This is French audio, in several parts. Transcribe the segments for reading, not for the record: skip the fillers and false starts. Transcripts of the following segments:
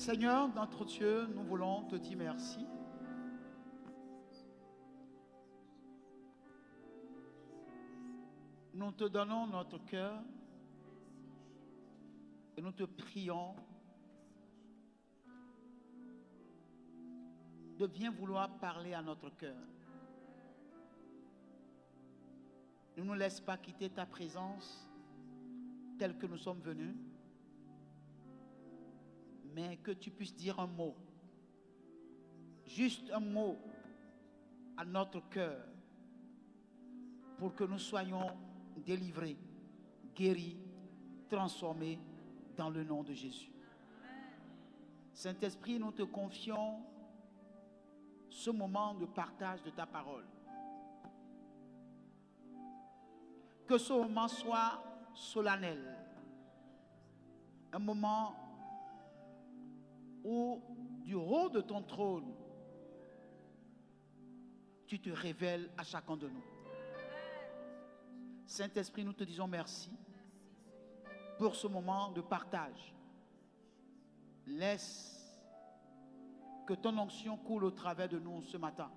Seigneur, notre Dieu, nous voulons te dire merci. Nous te donnons notre cœur et nous te prions de bien vouloir parler à notre cœur. Ne nous laisse pas quitter ta présence telle que nous sommes venus, mais que tu puisses dire un mot, juste un mot à notre cœur pour que nous soyons délivrés, guéris, transformés dans le nom de Jésus. Saint-Esprit, nous te confions ce moment de partage de ta parole. Que ce moment soit solennel, un moment où du haut de ton trône, tu te révèles à chacun de nous. Saint-Esprit, nous te disons merci pour ce moment de partage. Laisse que ton onction coule au travers de nous ce matin.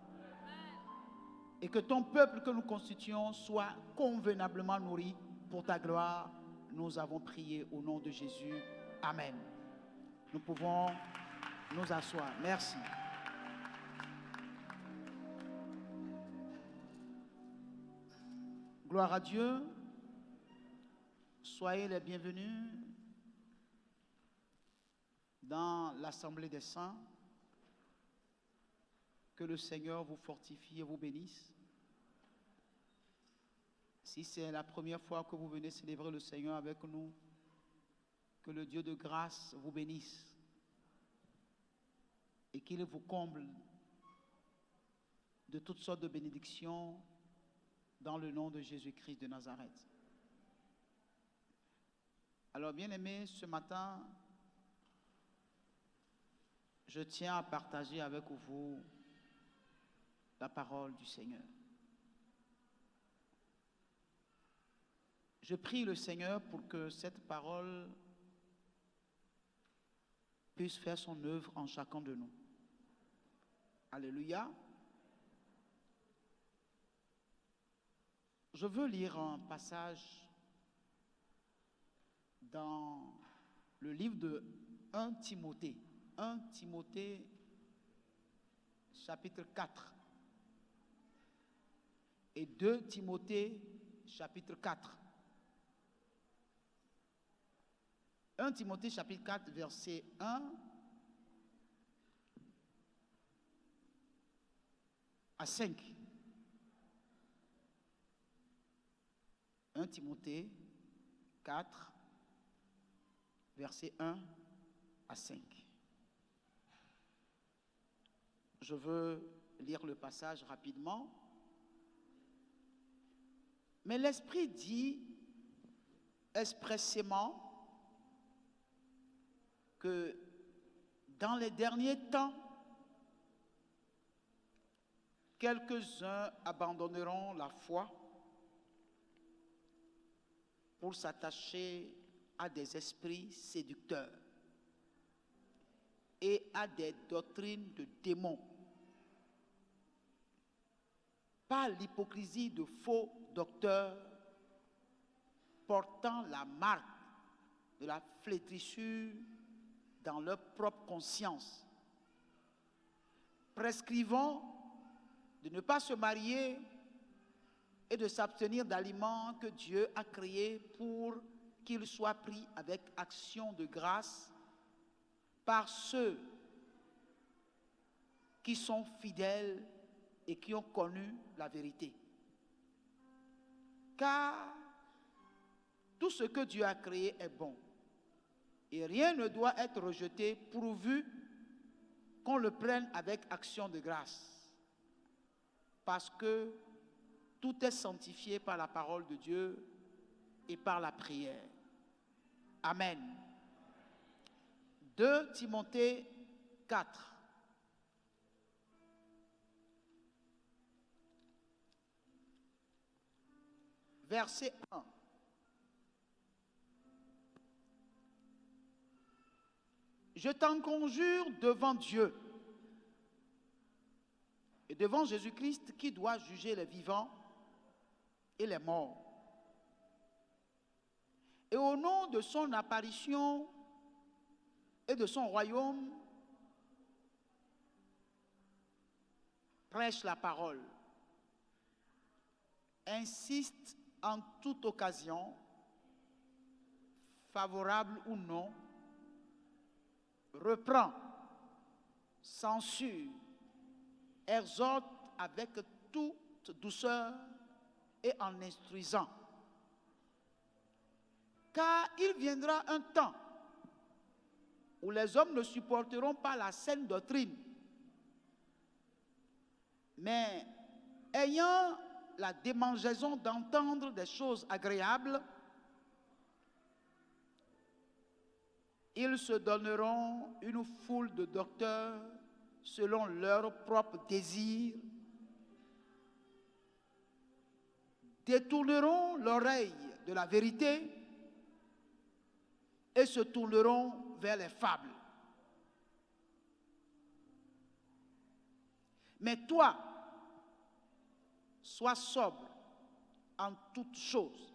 Et que ton peuple que nous constituons soit convenablement nourri pour ta gloire. Nous avons prié au nom de Jésus. Amen. Nous pouvons nous asseoir. Merci. Gloire à Dieu. Soyez les bienvenus dans l'Assemblée des Saints. Que le Seigneur vous fortifie et vous bénisse. Si c'est la première fois que vous venez célébrer le Seigneur avec nous, que le Dieu de grâce vous bénisse et qu'il vous comble de toutes sortes de bénédictions dans le nom de Jésus-Christ de Nazareth. Alors, bien-aimés, ce matin, je tiens à partager avec vous la parole du Seigneur. Je prie le Seigneur pour que cette parole puisse faire son œuvre en chacun de nous. Alléluia. Je veux lire un passage dans le livre de 1 Timothée. 1 Timothée, chapitre 4. Et 2 Timothée, chapitre 4. 1 Timothée, chapitre 4, verset 1 à 5. 1 Timothée 4, verset 1 à 5. Je veux lire le passage rapidement. Mais l'Esprit dit expressément que dans les derniers temps, quelques-uns abandonneront la foi pour s'attacher à des esprits séducteurs et à des doctrines de démons, par l'hypocrisie de faux docteurs portant la marque de la flétrissure dans leur propre conscience, prescrivant de ne pas se marier et de s'abstenir d'aliments que Dieu a créés pour qu'ils soient pris avec action de grâce par ceux qui sont fidèles et qui ont connu la vérité. Car tout ce que Dieu a créé est bon. Et rien ne doit être rejeté pourvu qu'on le prenne avec action de grâce. Parce que tout est sanctifié par la parole de Dieu et par la prière. Amen. 2 Timothée 4. Verset 1. je t'en conjure devant Dieu et devant Jésus-Christ qui doit juger les vivants et les morts. Et au nom de son apparition et de son royaume, prêche la parole, insiste en toute occasion, favorable ou non, reprend, censure, exhorte avec toute douceur et en instruisant. Car il viendra un temps où les hommes ne supporteront pas la saine doctrine, mais ayant la démangeaison d'entendre des choses agréables, ils se donneront une foule de docteurs selon leurs propres désirs, détourneront l'oreille de la vérité et se tourneront vers les fables. Mais toi, sois sobre en toutes choses.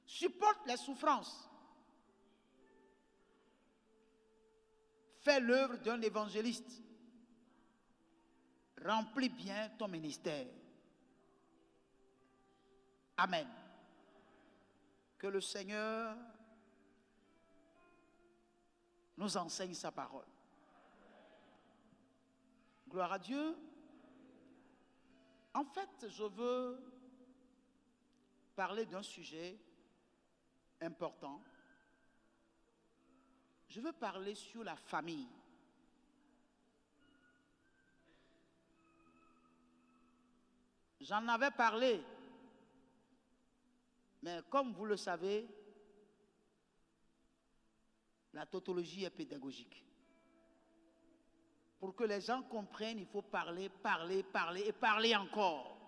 Supporte les souffrances. Fais l'œuvre d'un évangéliste. Remplis bien ton ministère. Amen. Que le Seigneur nous enseigne sa parole. Gloire à Dieu. En fait, je veux parler d'un sujet important. Je veux parler sur la famille. J'en avais parlé, mais comme vous le savez, la tautologie est pédagogique. Pour que les gens comprennent, il faut parler, parler, parler et parler encore.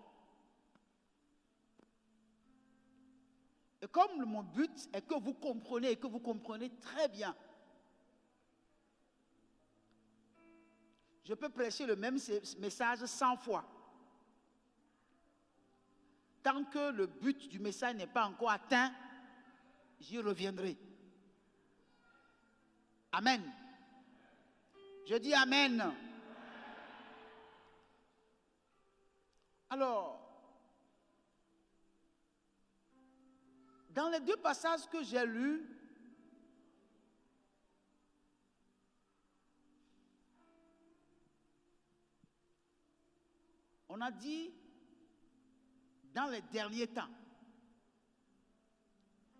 Et comme mon but est que vous compreniez et que vous comprenez très bien, je peux prêcher le même message 100 fois. Tant que le but du message n'est pas encore atteint, j'y reviendrai. Amen. Je dis Amen. Alors, dans les deux passages que j'ai lus, on a dit dans les derniers temps.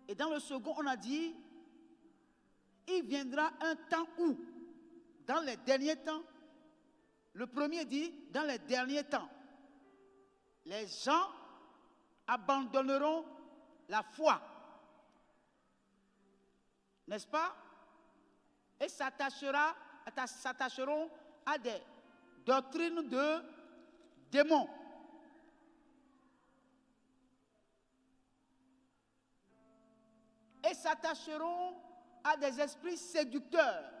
Et dans le second, on a dit il viendra un temps où, dans les derniers temps, le premier dit dans les derniers temps, les gens abandonneront la foi, n'est-ce pas? Et s'attacheront à des doctrines de démons. Et s'attacheront à des esprits séducteurs.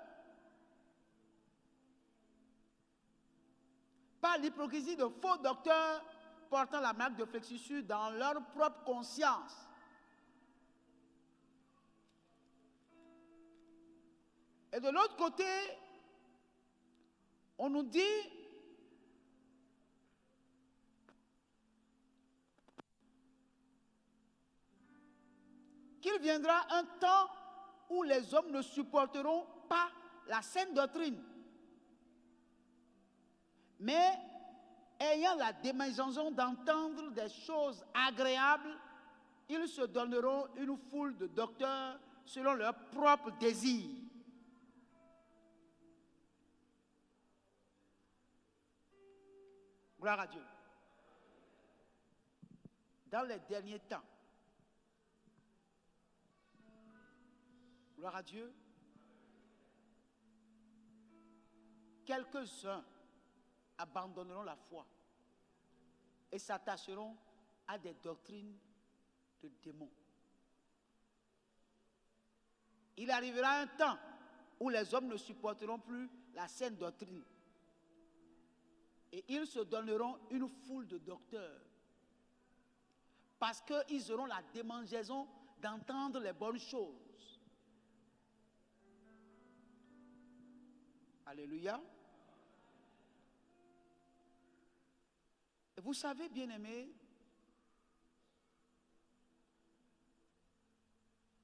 Par l'hypocrisie de faux docteurs portant la marque de flexissure dans leur propre conscience. Et de l'autre côté, on nous dit qu'il viendra un temps où les hommes ne supporteront pas la saine doctrine, mais ayant la démangeaison d'entendre des choses agréables, ils se donneront une foule de docteurs selon leurs propres désirs. Gloire à Dieu. Dans les derniers temps, gloire à Dieu, quelques-uns abandonneront la foi et s'attacheront à des doctrines de démons. Il arrivera un temps où les hommes ne supporteront plus la saine doctrine. Et ils se donneront une foule de docteurs. Parce qu'ils auront la démangeaison d'entendre les bonnes choses. Alléluia. Et vous savez, bien-aimés,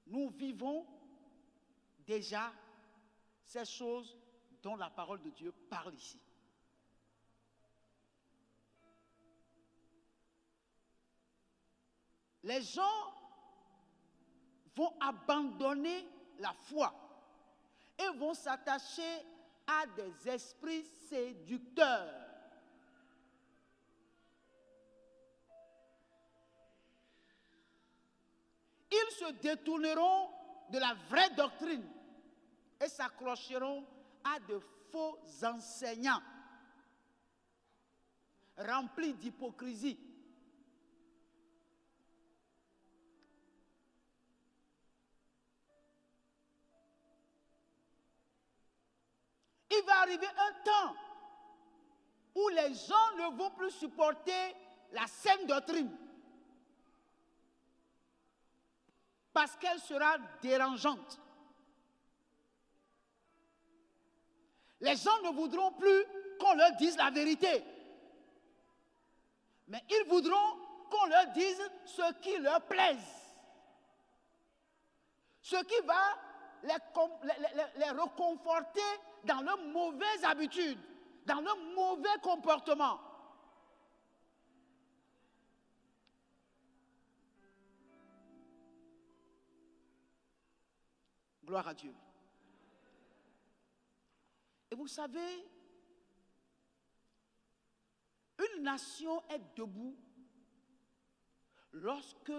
nous vivons déjà ces choses dont la parole de Dieu parle ici. Les gens vont abandonner la foi et vont s'attacher à des esprits séducteurs. Ils se détourneront de la vraie doctrine et s'accrocheront à de faux enseignants remplis d'hypocrisie. Il va arriver un temps où les gens ne vont plus supporter la saine doctrine parce qu'elle sera dérangeante. Les gens ne voudront plus qu'on leur dise la vérité, mais ils voudront qu'on leur dise ce qui leur plaise, ce qui va les reconforter dans leurs mauvaises habitudes, dans leurs mauvais comportements. Gloire à Dieu. Et vous savez, une nation est debout lorsque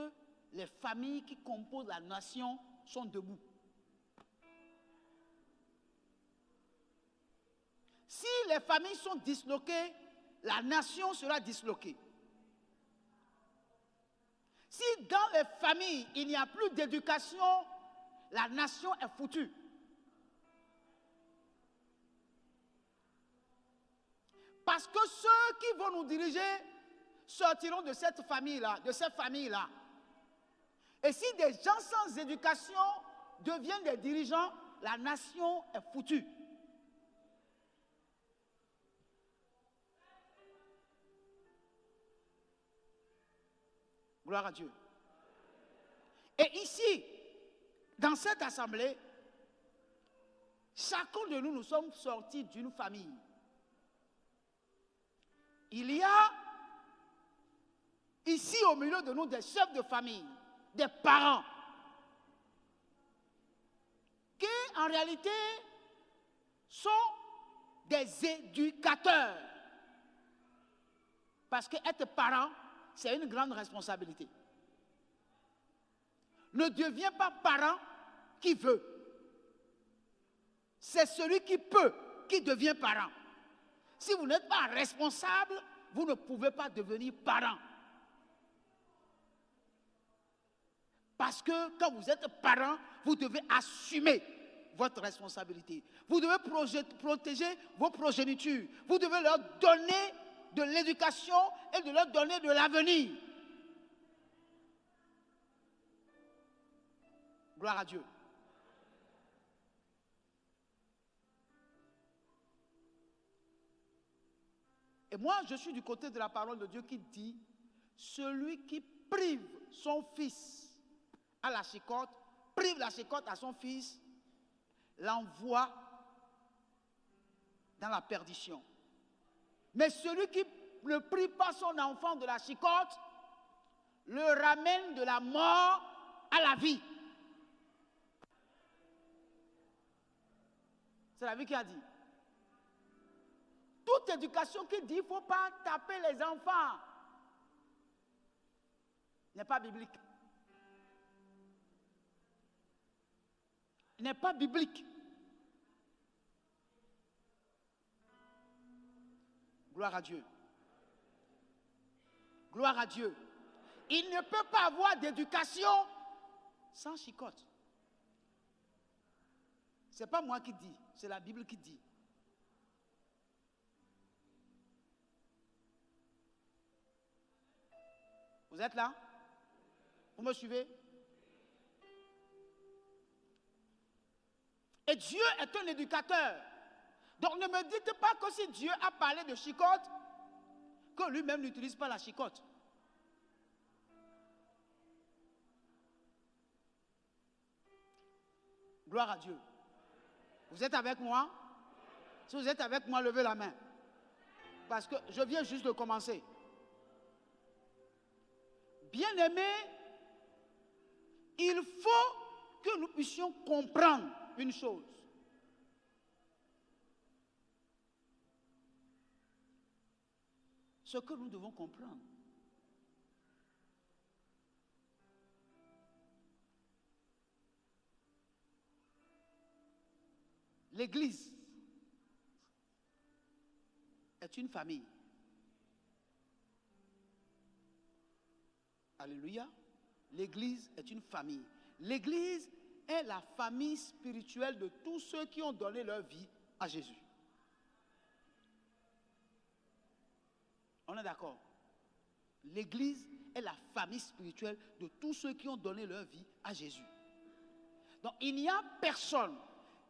les familles qui composent la nation sont debout. Si les familles sont disloquées, la nation sera disloquée. Si dans les familles, il n'y a plus d'éducation, la nation est foutue. Parce que ceux qui vont nous diriger sortiront de cette famille-là, de cette famille-là. Et si des gens sans éducation deviennent des dirigeants, la nation est foutue. Gloire à Dieu. Et ici, dans cette assemblée, chacun de nous sommes sortis d'une famille. Il y a ici au milieu de nous des chefs de famille, des parents, qui en réalité sont des éducateurs. Parce qu'être parent, c'est une grande responsabilité. Ne deviens pas parent qui veut. C'est celui qui peut qui devient parent. Si vous n'êtes pas responsable, vous ne pouvez pas devenir parent. Parce que quand vous êtes parent, vous devez assumer votre responsabilité. Vous devez protéger vos progénitures. Vous devez leur donner de l'éducation et de leur donner de l'avenir. Gloire à Dieu. Et moi, je suis du côté de la parole de Dieu qui dit, celui qui prive son fils à la chicotte, prive la chicotte à son fils, l'envoie dans la perdition. Mais celui qui ne prive pas son enfant de la chicotte, le ramène de la mort à la vie. C'est la vie qui a dit. Toute éducation qui dit qu'il ne faut pas taper les enfants n'est pas biblique. N'est pas biblique. Gloire à Dieu. Gloire à Dieu. Il ne peut pas avoir d'éducation sans chicotte. Ce n'est pas moi qui dis, c'est la Bible qui dit. Vous êtes là? Vous me suivez? Et Dieu est un éducateur. Donc ne me dites pas que si Dieu a parlé de chicotte, que lui-même n'utilise pas la chicotte. Gloire à Dieu. Vous êtes avec moi? Si vous êtes avec moi, levez la main. Parce que je viens juste de commencer. Bien-aimés, il faut que nous puissions comprendre une chose. Ce que nous devons comprendre. L'Église est une famille. Alléluia. L'Église est une famille. L'Église est la famille spirituelle de tous ceux qui ont donné leur vie à Jésus. On est d'accord? L'Église est la famille spirituelle de tous ceux qui ont donné leur vie à Jésus. Donc il n'y a personne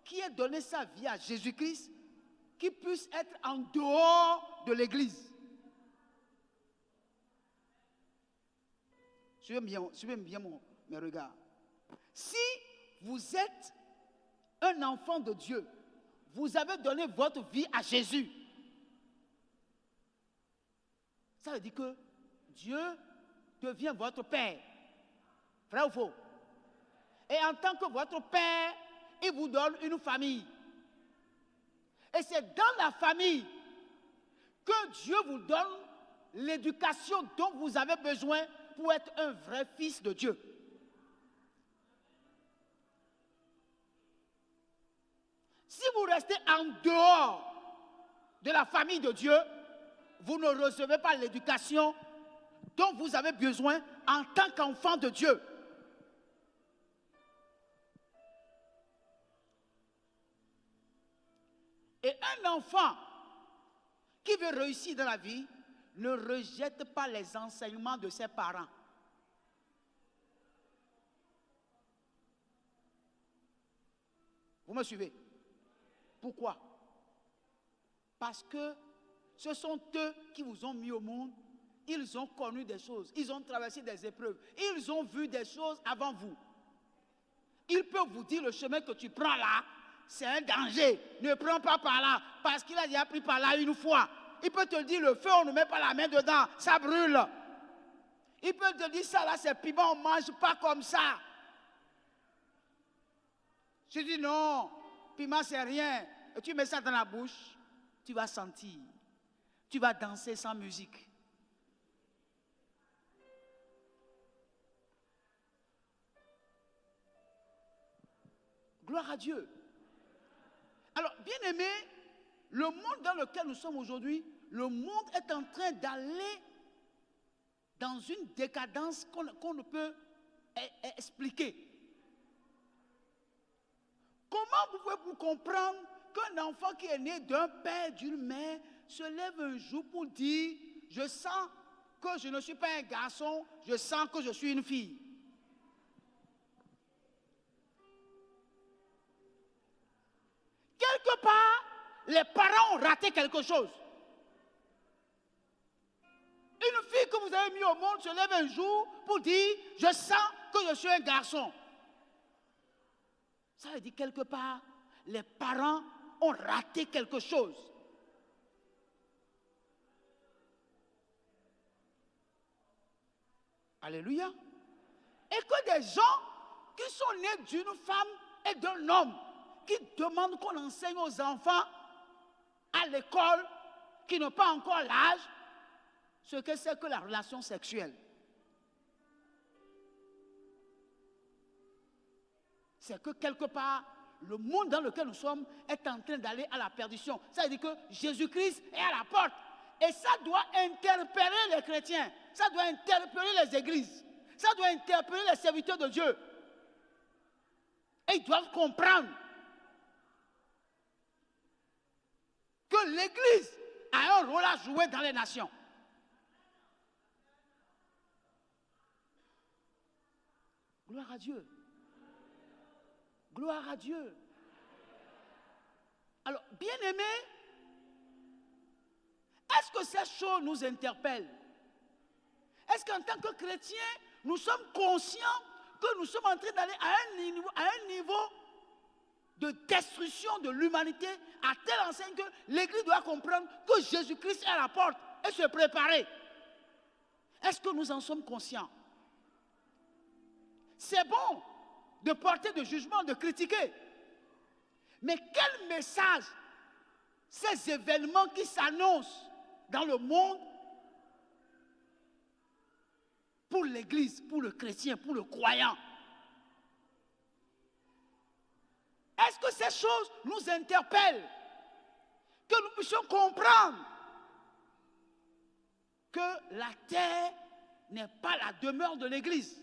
qui ait donné sa vie à Jésus-Christ qui puisse être en dehors de l'Église. Suivez bien mes regards. Si vous êtes un enfant de Dieu, vous avez donné votre vie à Jésus, ça veut dire que Dieu devient votre Père. Vrai ou faux? Et en tant que votre Père, il vous donne une famille. Et c'est dans la famille que Dieu vous donne l'éducation dont vous avez besoin pour être un vrai fils de Dieu. Si vous restez en dehors de la famille de Dieu, vous ne recevez pas l'éducation dont vous avez besoin en tant qu'enfant de Dieu. Et un enfant qui veut réussir dans la vie ne rejette pas les enseignements de ses parents. Vous me suivez? Pourquoi? Parce que ce sont eux qui vous ont mis au monde. Ils ont connu des choses. Ils ont traversé des épreuves. Ils ont vu des choses avant vous. Ils peuvent vous dire le chemin que tu prends là, c'est un danger. Ne prends pas par là. Parce qu'il a déjà pris par là une fois. Il peut te dire le feu, on ne met pas la main dedans. Ça brûle. Il peut te dire ça là, c'est piment, on ne mange pas comme ça. Je dis non, piment c'est rien. Et tu mets ça dans la bouche, tu vas sentir. Tu vas danser sans musique. Gloire à Dieu. Alors, bien aimé, le monde dans lequel nous sommes aujourd'hui, le monde est en train d'aller dans une décadence qu'on ne peut expliquer. Comment pouvez-vous comprendre qu'un enfant qui est né d'un père, d'une mère, se lève un jour pour dire « Je sens que je ne suis pas un garçon, je sens que je suis une fille ». Quelque part, les parents ont raté quelque chose. Une fille que vous avez mis au monde se lève un jour pour dire « Je sens que je suis un garçon ». Ça veut dire quelque part, les parents ont raté quelque chose. Alléluia. Et que des gens qui sont nés d'une femme et d'un homme, qui demandent qu'on enseigne aux enfants à l'école, qui n'ont pas encore l'âge, ce que c'est que la relation sexuelle. C'est que quelque part, le monde dans lequel nous sommes est en train d'aller à la perdition. Ça veut dire que Jésus-Christ est à la porte. Et ça doit interpeller les chrétiens. Ça doit interpeller les églises. Ça doit interpeller les serviteurs de Dieu. Et ils doivent comprendre que l'Église a un rôle à jouer dans les nations. Gloire à Dieu. Gloire à Dieu. Alors, bien-aimés, est-ce que ces choses nous interpellent? Est-ce qu'en tant que chrétiens, nous sommes conscients que nous sommes en train d'aller à un niveau de destruction de l'humanité, à telle enseigne que l'Église doit comprendre que Jésus-Christ est à la porte et se préparer? Est-ce que nous en sommes conscients? C'est bon de porter de jugement, de critiquer. Mais quel message ces événements qui s'annoncent dans le monde pour l'Église, pour le chrétien, pour le croyant? Est-ce que ces choses nous interpellent? Que nous puissions comprendre que la terre n'est pas la demeure de l'Église.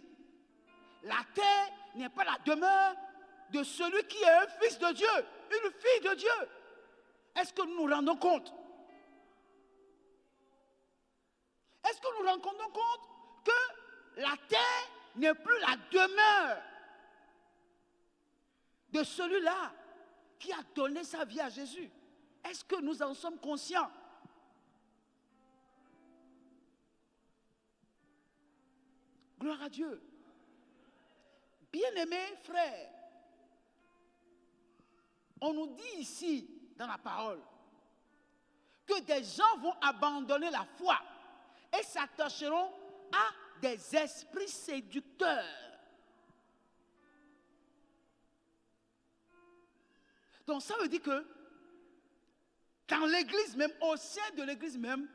La terre n'est pas la demeure de celui qui est un fils de Dieu, une fille de Dieu. Est-ce que nous nous rendons compte? Est-ce que nous nous rendons compte que la terre n'est plus la demeure de celui-là qui a donné sa vie à Jésus? Est-ce que nous en sommes conscients? Gloire à Dieu. Bien-aimés frères, on nous dit ici dans la parole que des gens vont abandonner la foi et s'attacheront à des esprits séducteurs. Donc ça veut dire que dans l'église même, au sein de l'église même,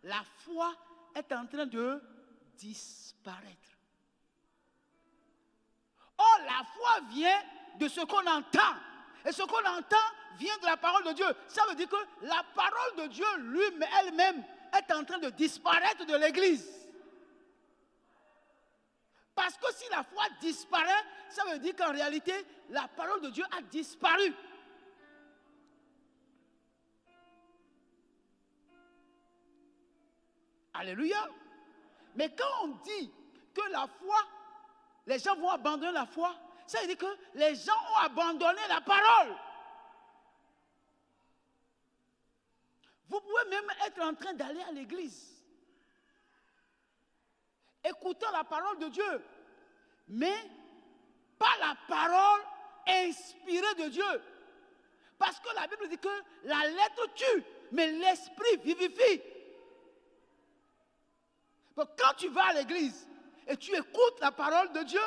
la foi est en train de disparaître. Or, la foi vient de ce qu'on entend. Et ce qu'on entend vient de la parole de Dieu. Ça veut dire que la parole de Dieu, elle-même, est en train de disparaître de l'église. Parce que si la foi disparaît, ça veut dire qu'en réalité, la parole de Dieu a disparu. Alléluia. Mais quand on dit que la foi, les gens vont abandonner la foi, ça veut dire que les gens ont abandonné la parole. Vous pouvez même être en train d'aller à l'église, écoutant la parole de Dieu, mais pas la parole inspirée de Dieu. Parce que la Bible dit que la lettre tue, mais l'esprit vivifie. Donc quand tu vas à l'église et tu écoutes la parole de Dieu,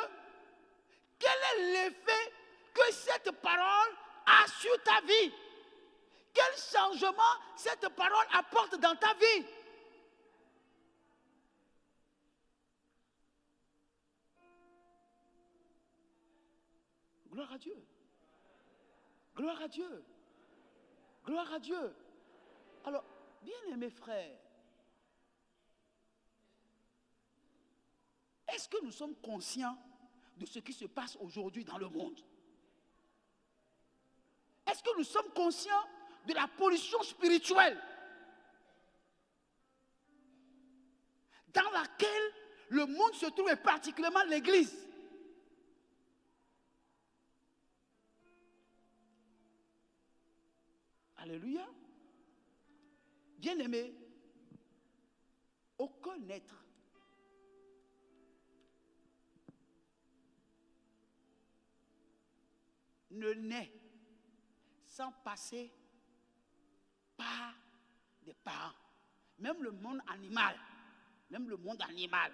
quel est l'effet que cette parole a sur ta vie? Quel changement cette parole apporte dans ta vie? Gloire à Dieu. Gloire à Dieu. Gloire à Dieu. Alors, bien-aimés frères, est-ce que nous sommes conscients de ce qui se passe aujourd'hui dans le monde? Est-ce que nous sommes conscients de la pollution spirituelle dans laquelle le monde se trouve, et particulièrement l'Église? Alléluia. Bien-aimés, aucun être ne naît sans passer par des parents. Même le monde animal. Même le monde animal.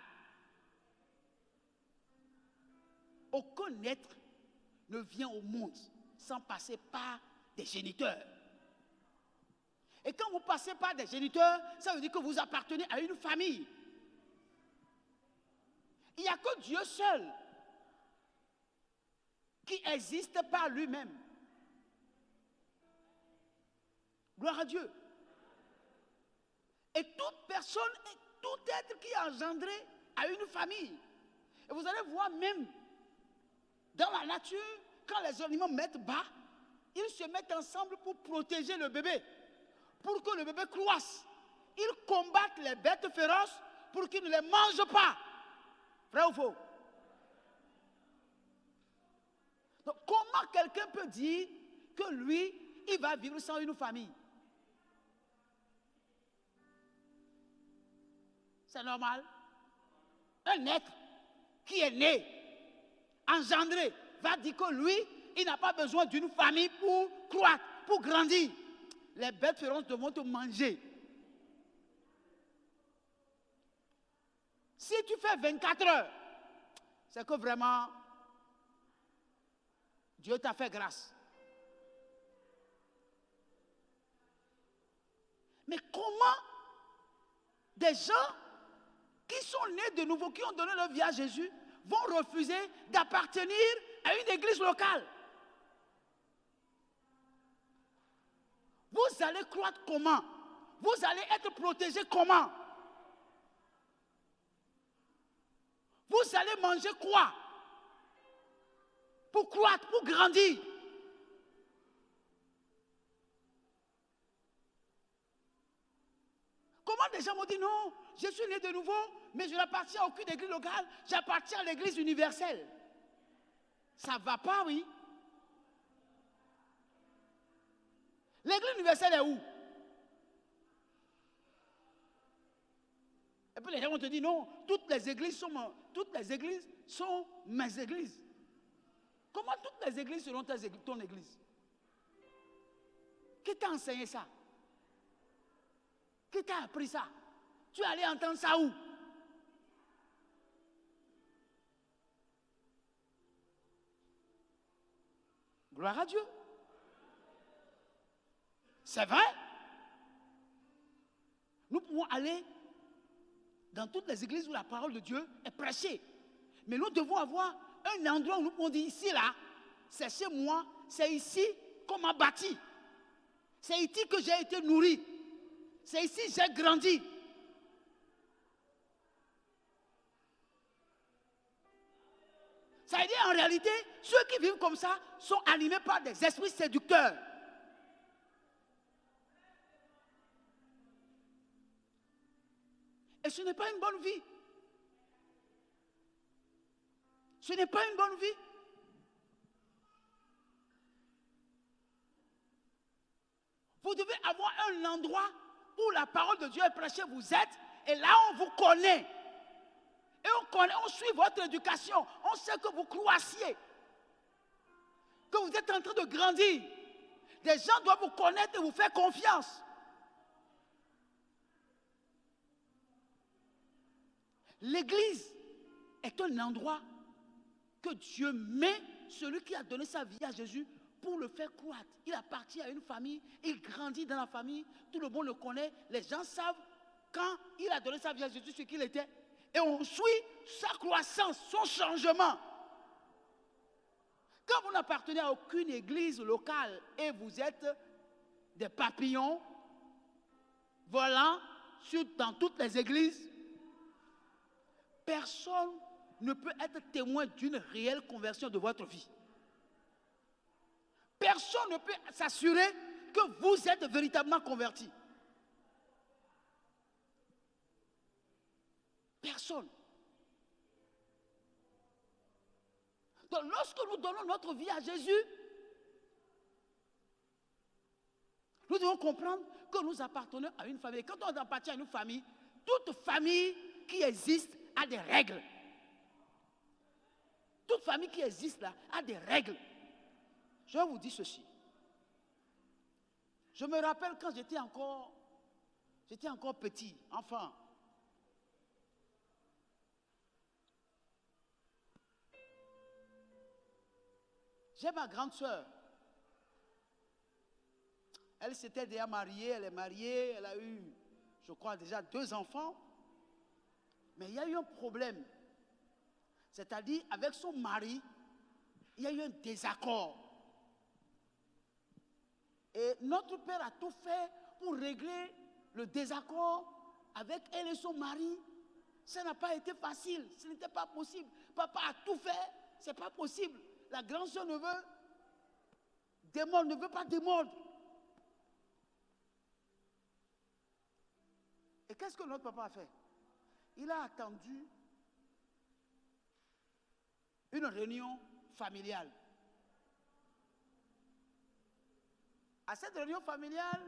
Aucun être ne vient au monde sans passer par des géniteurs. Et quand vous passez par des géniteurs, ça veut dire que vous appartenez à une famille. Il n'y a que Dieu seul qui existe par lui-même. Gloire à Dieu. Et toute personne, tout être qui est engendré a une famille. Et vous allez voir même dans la nature, quand les animaux mettent bas, ils se mettent ensemble pour protéger le bébé. pour que le bébé croisse. Ils combattent les bêtes féroces pour qu'ils ne les mangent pas. Vrai ou faux? Donc, comment quelqu'un peut dire que lui, il va vivre sans une famille? C'est normal. Un être qui est né, engendré, va dire que lui, il n'a pas besoin d'une famille pour croître, pour grandir. Les bêtes féroces devront te manger. Si tu fais 24 heures, c'est que vraiment, Dieu t'a fait grâce. Mais comment des gens qui sont nés de nouveau, qui ont donné leur vie à Jésus, vont refuser d'appartenir à une église locale? Vous allez croître comment? Vous allez être protégé comment? Vous allez manger quoi? Pour croître, pour grandir. Comment des gens m'ont dit non, je suis né de nouveau, mais je n'appartiens à aucune église locale, j'appartiens à l'église universelle. Ça ne va pas, oui. L'église universelle est où? Et puis les gens vont te dire non, toutes les églises sont mes églises. Comment toutes les églises seront ton église? Qui t'a enseigné ça? Qui t'a appris ça? Tu es allé entendre ça où? Gloire à Dieu. C'est vrai. Nous pouvons aller dans toutes les églises où la parole de Dieu est prêchée. Mais nous devons avoir un endroit où nous pouvons dire ici, là, c'est chez moi, c'est ici qu'on m'a bâti. C'est ici que j'ai été nourri. C'est ici que j'ai grandi. Ça veut dire en réalité, ceux qui vivent comme ça sont animés par des esprits séducteurs. Et ce n'est pas une bonne vie. Ce n'est pas une bonne vie. Vous devez avoir un endroit où la parole de Dieu est prêchée, vous êtes, et là on vous connaît. Et on suit votre éducation. On sait que vous croissiez, que vous êtes en train de grandir. Des gens doivent vous connaître et vous faire confiance. L'église est un endroit que Dieu met, celui qui a donné sa vie à Jésus, pour le faire croître. Il appartient à une famille, il grandit dans la famille, tout le monde le connaît, les gens savent quand il a donné sa vie à Jésus ce qu'il était. Et on suit sa croissance, son changement. Quand vous n'appartenez à aucune église locale et vous êtes des papillons volant dans toutes les églises, personne ne peut être témoin d'une réelle conversion de votre vie. Personne ne peut s'assurer que vous êtes véritablement converti. Personne. Donc lorsque nous donnons notre vie à Jésus, nous devons comprendre que nous appartenons à une famille. Quand on appartient à une famille, toute famille qui existe a des règles. Toute famille qui existe là a des règles. Je vais vous dire ceci. Je me rappelle quand j'étais encore petit, enfant. J'ai ma grande sœur. Elle s'était déjà mariée, elle est mariée, elle a eu, je crois, déjà 2 enfants. Mais il y a eu un problème. C'est-à-dire, avec son mari, il y a eu un désaccord. Et notre père a tout fait pour régler le désaccord avec elle et son mari. Ça n'a pas été facile, ce n'était pas possible. Papa a tout fait, ce n'est pas possible. La grande sœur ne veut pas démordre. Et qu'est-ce que notre papa a fait? Il a attendu une réunion familiale. À cette réunion familiale,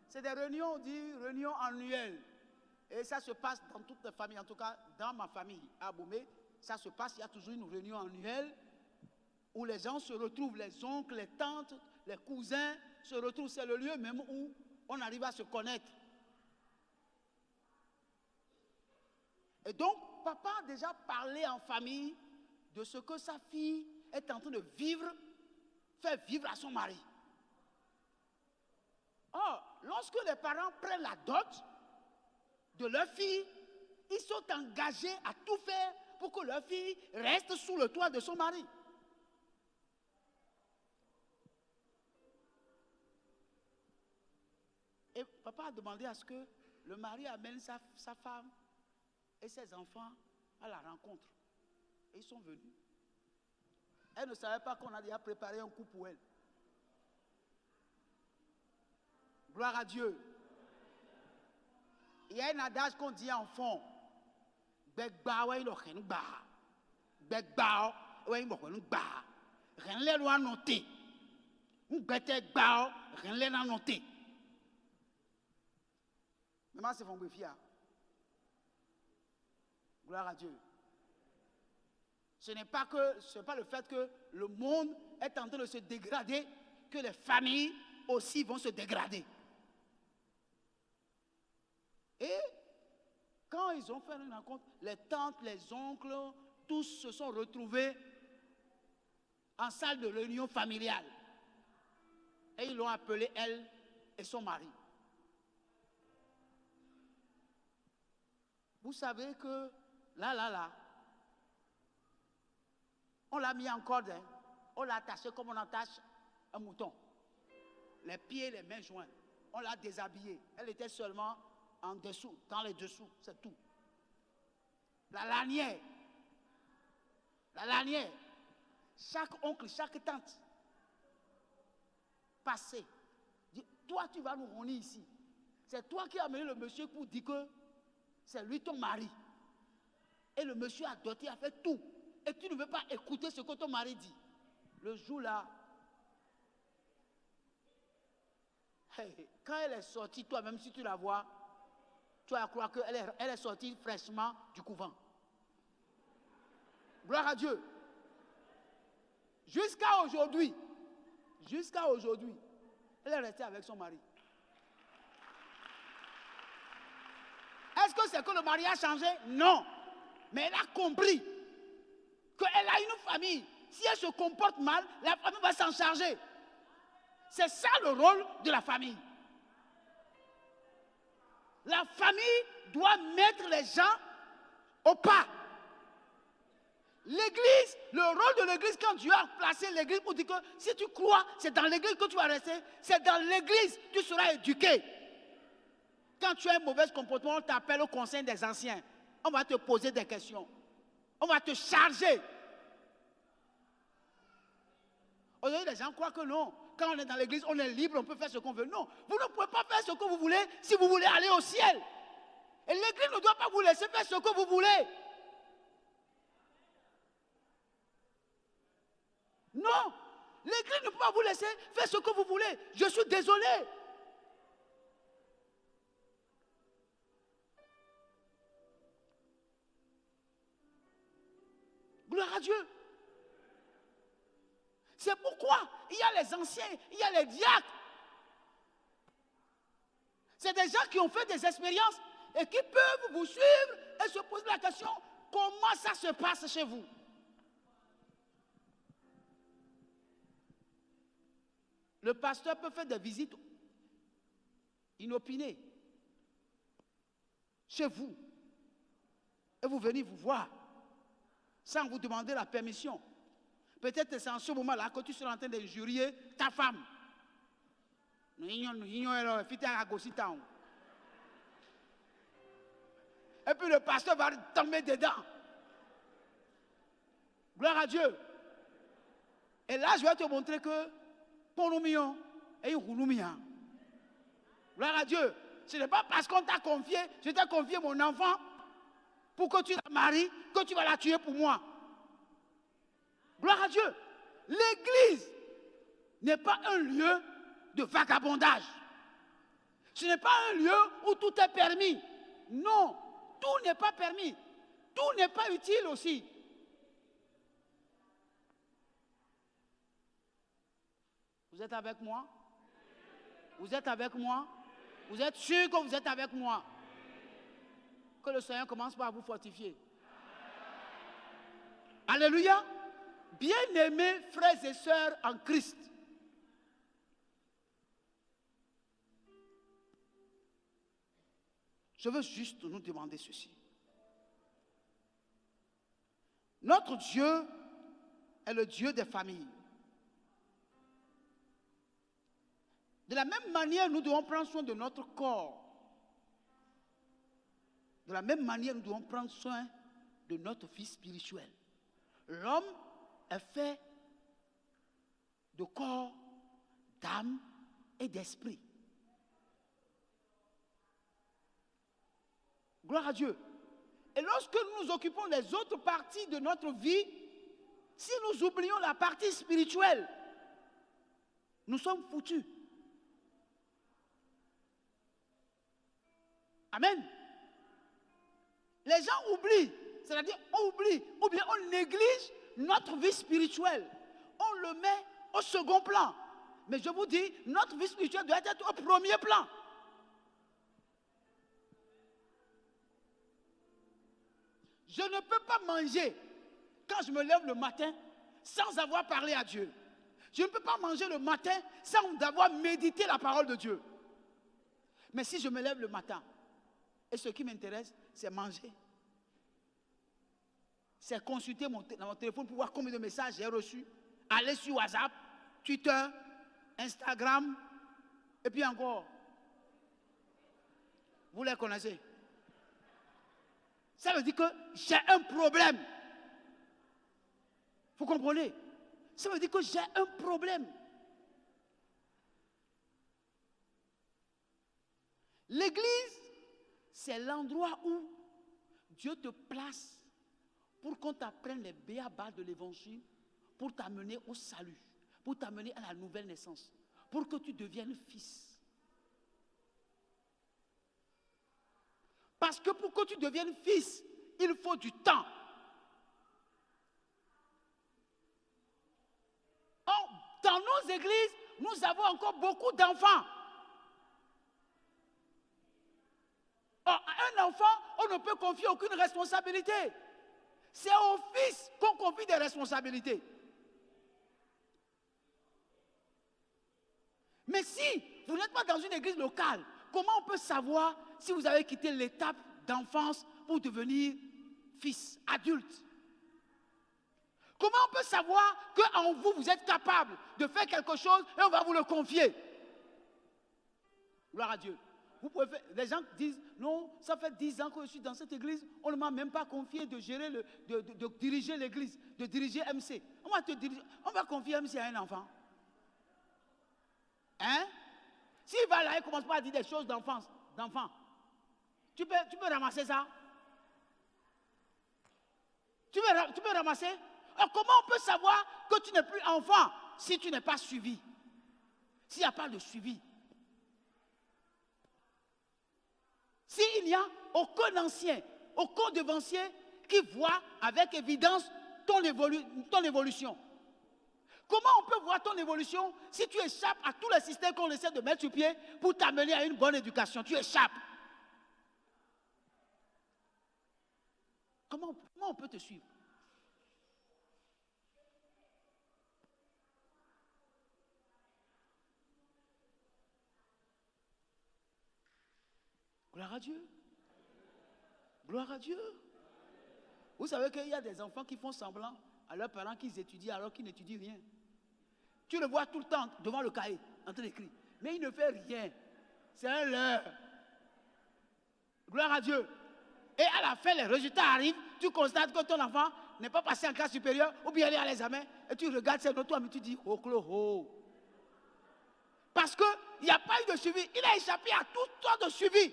c'est des réunions, on dit réunions annuelles. Et ça se passe dans toutes les familles, en tout cas dans ma famille à Abomey, ça se passe, il y a toujours une réunion annuelle où les gens se retrouvent, les oncles, les tantes, les cousins se retrouvent. C'est le lieu même où on arrive à se connaître. Et donc, papa a déjà parlé en famille de ce que sa fille est en train de vivre, faire vivre à son mari. Or, lorsque les parents prennent la dot de leur fille, ils sont engagés à tout faire pour que leur fille reste sous le toit de son mari. Et papa a demandé à ce que le mari amène sa femme et ses enfants à la rencontre. Et ils sont venus. Elle ne savait pas qu'on a déjà préparé un coup pour elle. Gloire à Dieu. Il y a un adage qu'on dit en fond. Gloire à Dieu. Ce n'est pas le fait que le monde est en train de se dégrader que les familles aussi vont se dégrader. Et quand ils ont fait une rencontre, les tantes, les oncles, tous se sont retrouvés en salle de réunion familiale. Et ils l'ont appelée, elle et son mari. Vous savez que là, on l'a mis en corde, hein. On l'a attaché comme on attache un mouton. Les pieds, les mains joints. On l'a déshabillée. Elle était seulement en dessous, dans les dessous, c'est tout. La lanière. Chaque oncle, chaque tante passait. Dit, toi, tu vas nous réunir ici. C'est toi qui as amené le monsieur pour dire que c'est lui ton mari. Et le monsieur a doté, a fait tout. Et tu ne veux pas écouter ce que ton mari dit. Le jour-là, quand elle est sortie, toi-même, si tu la vois, tu vas croire qu'elle est sortie fraîchement du couvent. Gloire à Dieu. Jusqu'à aujourd'hui, elle est restée avec son mari. Est-ce que c'est que le mari a changé? Non. Mais elle a compris qu'elle a une famille. Si elle se comporte mal, la famille va s'en charger. C'est ça le rôle de la famille. La famille doit mettre les gens au pas. L'église, le rôle de l'église, quand Dieu a placé l'église pour dire que si tu crois, c'est dans l'église que tu vas rester, c'est dans l'église que tu seras éduqué. Quand tu as un mauvais comportement, on t'appelle au conseil des anciens. On va te poser des questions. On va te charger. Aujourd'hui, les gens croient que non. Quand on est dans l'église, on est libre, on peut faire ce qu'on veut. Non, vous ne pouvez pas faire ce que vous voulez si vous voulez aller au ciel. Et l'église ne doit pas vous laisser faire ce que vous voulez. Non, l'église ne peut pas vous laisser faire ce que vous voulez. Je suis désolé. Gloire à Dieu. C'est pourquoi il y a les anciens, il y a les diacres. C'est des gens qui ont fait des expériences et qui peuvent vous suivre et se poser la question, comment ça se passe chez vous? Le pasteur peut faire des visites inopinées chez vous. Et vous venez vous voir sans vous demander la permission. Peut-être que c'est en ce moment-là que tu seras en train d'injurier ta femme. Et puis le pasteur va tomber dedans. Gloire à Dieu. Et là, je vais te montrer que gloire à Dieu. Ce n'est pas parce qu'on t'a confié, je t'ai confié mon enfant pour que tu la maries, que tu vas la tuer pour moi. Gloire à Dieu. L'église n'est pas un lieu de vagabondage. Ce n'est pas un lieu où tout est permis. Non, tout n'est pas permis. Tout n'est pas utile aussi. Vous êtes avec moi? Vous êtes avec moi? Vous êtes sûr que vous êtes avec moi? Que le Seigneur commence par vous fortifier. Alléluia. Bien-aimés frères et sœurs en Christ. Je veux juste nous demander ceci. Notre Dieu est le Dieu des familles. De la même manière, nous devons prendre soin de notre corps. De la même manière, nous devons prendre soin de notre vie spirituelle. L'homme est fait de corps, d'âme et d'esprit. Gloire à Dieu. Et lorsque nous nous occupons des autres parties de notre vie, si nous oublions la partie spirituelle, nous sommes foutus. Amen. Les gens oublient, c'est-à-dire on oublie, ou bien on néglige notre vie spirituelle. On le met au second plan. Mais je vous dis, notre vie spirituelle doit être au premier plan. Je ne peux pas manger quand je me lève le matin sans avoir parlé à Dieu. Je ne peux pas manger le matin sans avoir médité la parole de Dieu. Mais si je me lève le matin, et ce qui m'intéresse, c'est manger. C'est consulter mon téléphone pour voir combien de messages j'ai reçus. Aller sur WhatsApp, Twitter, Instagram, et puis encore. Vous les connaissez. Ça veut dire que j'ai un problème. Vous comprenez? Ça veut dire que j'ai un problème. L'église, c'est l'endroit où Dieu te place pour qu'on t'apprenne les béabas de l'évangile, pour t'amener au salut, pour t'amener à la nouvelle naissance, pour que tu deviennes fils. Parce que pour que tu deviennes fils, il faut du temps. Or, dans nos églises, nous avons encore beaucoup d'enfants. Or, à un enfant, on ne peut confier aucune responsabilité. C'est au fils qu'on confie des responsabilités. Mais si vous n'êtes pas dans une église locale, comment on peut savoir si vous avez quitté l'étape d'enfance pour devenir fils, adulte? Comment on peut savoir qu'en vous, vous êtes capable de faire quelque chose et on va vous le confier? Gloire à Dieu. Vous pouvez faire, les gens disent, non, ça fait 10 ans que je suis dans cette église, on ne m'a même pas confié de gérer, de diriger l'église, de diriger MC. On va confier MC à un enfant. Hein? S'il va là, il ne commence pas à dire des choses d'enfant. Tu peux ramasser ça? Tu peux ramasser? Alors comment on peut savoir que tu n'es plus enfant si tu n'es pas suivi? S'il n'y a pas de suivi? S'il n'y a aucun ancien, aucun devancier qui voit avec évidence ton évolution. Comment on peut voir ton évolution si tu échappes à tous les systèmes qu'on essaie de mettre sur pied pour t'amener à une bonne éducation? Tu échappes. Comment on peut te suivre? Gloire à Dieu. Gloire à Dieu. Vous savez qu'il y a des enfants qui font semblant à leurs parents qu'ils étudient alors qu'ils n'étudient rien. Tu le vois tout le temps devant le cahier, en train d'écrire. Mais il ne fait rien. C'est un leurre. Gloire à Dieu. Et à la fin, les résultats arrivent. Tu constates que ton enfant n'est pas passé en classe supérieure ou bien aller à l'examen. Et tu regardes ses notes, toi, mais tu dis, oh, oh. Parce qu'il il n'y a pas eu de suivi. Il a échappé à tout sorte de suivi.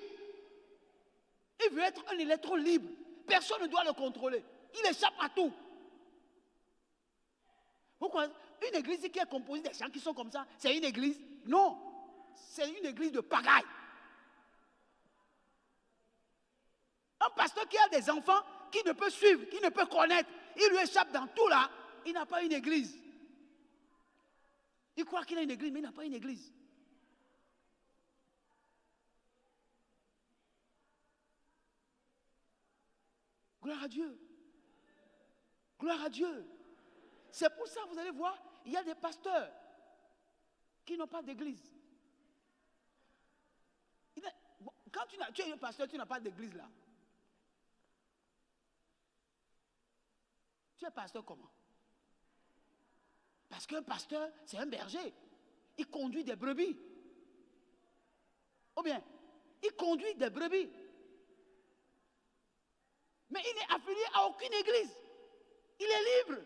Il veut être un électron libre. Personne ne doit le contrôler. Il échappe à tout. Pourquoi? Une église qui est composée des gens qui sont comme ça, c'est une église? Non. C'est une église de pagaille. Un pasteur qui a des enfants, qui ne peut suivre, qui ne peut connaître, il lui échappe dans tout là, il n'a pas une église. Il croit qu'il a une église, mais il n'a pas une église. Gloire à Dieu. Gloire à Dieu. C'est pour ça, vous allez voir, il y a des pasteurs qui n'ont pas d'église. Quand tu es un pasteur, tu n'as pas d'église là. Tu es pasteur comment? Parce qu'un pasteur, c'est un berger. Il conduit des brebis. Ou bien, il conduit des brebis. Mais il n'est affilié à aucune église. Il est libre.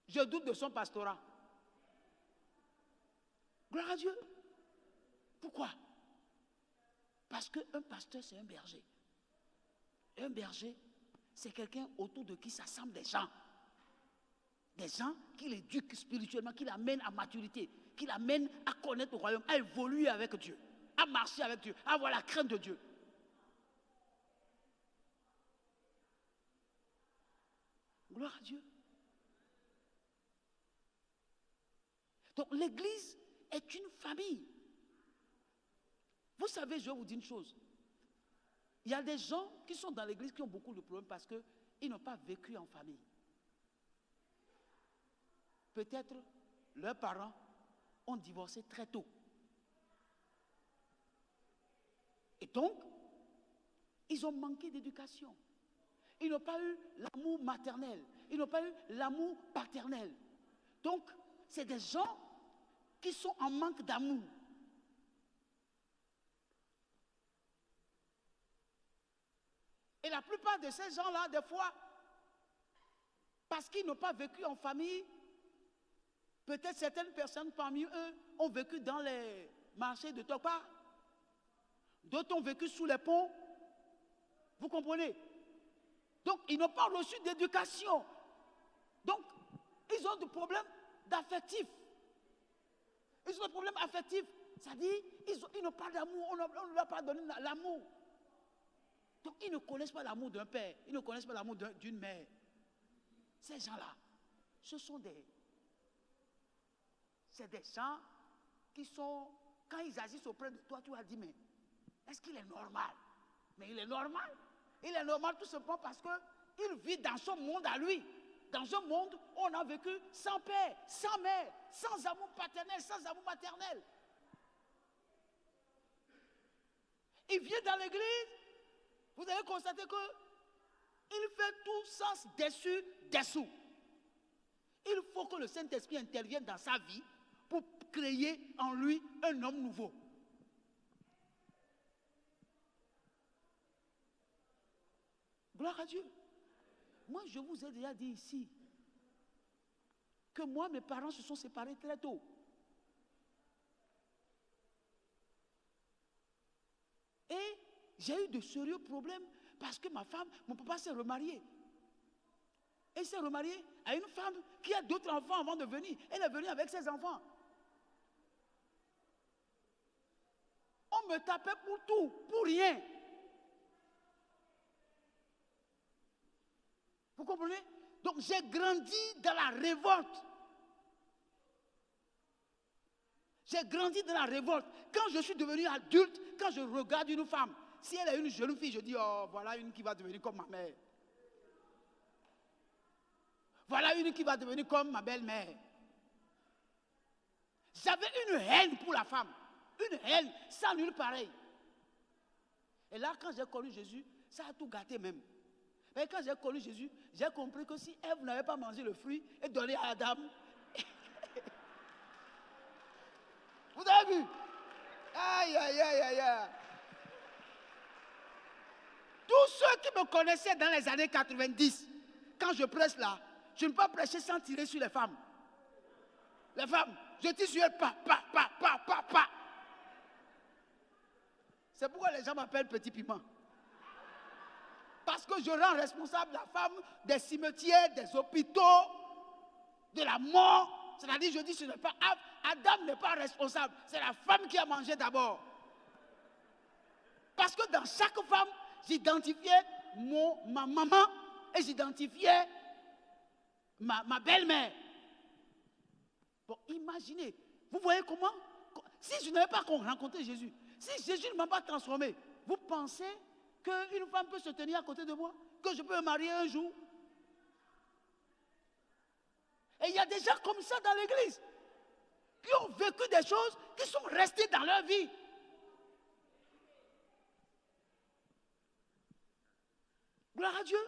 Je doute de son pastorat. Gloire à Dieu. Pourquoi? Parce qu'un pasteur, c'est un berger. Un berger, c'est quelqu'un autour de qui s'assemblent des gens. Des gens qui l'éduquent spirituellement, qui l'amènent à maturité, qui l'amènent à connaître le royaume, à évoluer avec Dieu, à marcher avec Dieu, à avoir la crainte de Dieu. Gloire à Dieu. Donc l'église est une famille. Vous savez, je vais vous dire une chose. Il y a des gens qui sont dans l'église qui ont beaucoup de problèmes parce qu'ils n'ont pas vécu en famille. Peut-être leurs parents ont divorcé très tôt. Et donc, ils ont manqué d'éducation. Ils n'ont pas eu l'amour maternel. Ils n'ont pas eu l'amour paternel. Donc, c'est des gens qui sont en manque d'amour. Et la plupart de ces gens-là, des fois, parce qu'ils n'ont pas vécu en famille, peut-être certaines personnes parmi eux ont vécu dans les marchés de Tokpa. D'autres ont vécu sous les ponts. Vous comprenez? Donc, ils n'ont pas reçu d'éducation. Donc, ils ont des problèmes d'affectif. Ils ont des problèmes affectifs. C'est-à-dire, ils n'ont pas d'amour. On ne leur a pas donné l'amour. Donc, ils ne connaissent pas l'amour d'un père. Ils ne connaissent pas l'amour d'une mère. Ces gens-là, ce sont des gens qui sont, quand ils agissent auprès de toi, tu vas dire, mais est-ce qu'il est normal? Mais il est normal. Il est normal tout simplement parce qu'il vit dans son monde à lui. Dans un monde où on a vécu sans père, sans mère, sans amour paternel, sans amour maternel. Il vient dans l'église, vous allez constater qu'il fait tout sans dessous. Il faut que le Saint-Esprit intervienne dans sa vie pour créer en lui un homme nouveau. Gloire à Dieu. Moi, je vous ai déjà dit ici que moi, mes parents se sont séparés très tôt. Et j'ai eu de sérieux problèmes parce que mon papa s'est remarié. Il s'est remarié à une femme qui a d'autres enfants avant de venir. Elle est venue avec ses enfants. On me tapait pour tout, pour rien. Vous comprenez? Donc j'ai grandi dans la révolte. J'ai grandi dans la révolte. Quand je suis devenu adulte, quand je regarde une femme, si elle est une jeune fille, je dis, oh, voilà une qui va devenir comme ma mère. Voilà une qui va devenir comme ma belle-mère. J'avais une haine pour la femme. Une haine sans nul pareil. Et là, quand j'ai connu Jésus, ça a tout gâté même. Mais quand j'ai connu Jésus, j'ai compris que si Ève n'avait pas mangé le fruit et donné à Adam, vous avez vu? Aïe, aïe, aïe, aïe, aïe. Tous ceux qui me connaissaient dans les années 90, quand je prêche là, je ne peux pas prêcher sans tirer sur les femmes. Les femmes, Je tire sur elle, pas. C'est pourquoi les gens m'appellent Petit Piment. Parce que je rends responsable la femme des cimetières, des hôpitaux, de la mort. C'est-à-dire, je dis, ce n'est pas Adam n'est pas responsable. C'est la femme qui a mangé d'abord. Parce que dans chaque femme, j'identifiais ma maman et j'identifiais ma belle-mère. Bon, imaginez, vous voyez comment, si je n'avais pas rencontré Jésus, si Jésus ne m'a pas transformé, vous pensez qu'une femme peut se tenir à côté de moi? Que je peux me marier un jour? Et il y a des gens comme ça dans l'église, qui ont vécu des choses qui sont restées dans leur vie. Gloire à Dieu.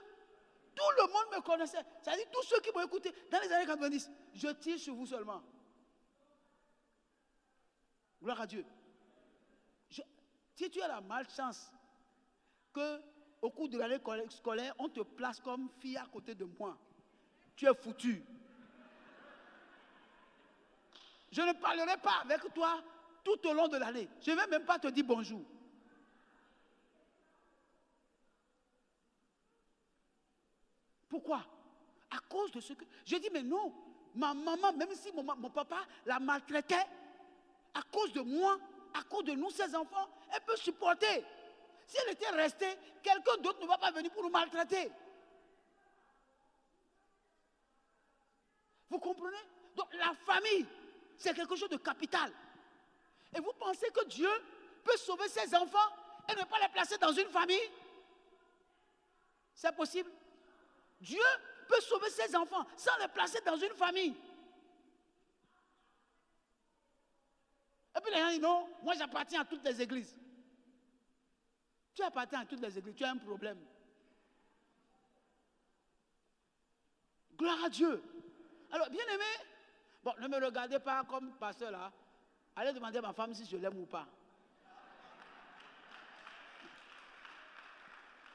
Tout le monde me connaissait. C'est-à-dire tous ceux qui m'ont écouté dans les années 90. Je tire sur vous seulement. Gloire à Dieu. Si tu as la malchance qu'au cours de l'année scolaire, on te place comme fille à côté de moi, tu es foutu. Je ne parlerai pas avec toi tout au long de l'année. Je ne vais même pas te dire bonjour. Pourquoi? À cause de ce que... Je dis, mais non, ma maman, même si mon papa la maltraitait, à cause de moi, à cause de nous, ses enfants, elle peut supporter. Si elle était restée, quelqu'un d'autre ne va pas venir pour nous maltraiter. Vous comprenez? Donc la famille, c'est quelque chose de capital. Et vous pensez que Dieu peut sauver ses enfants et ne pas les placer dans une famille? C'est possible? Dieu peut sauver ses enfants sans les placer dans une famille. Et puis les gens disent non, moi j'appartiens à toutes les églises. Tu appartiens à toutes les églises, tu as un problème. Gloire à Dieu. Alors, bien aimé, bon, ne me regardez pas comme pasteur là. Allez demander à ma femme si je l'aime ou pas.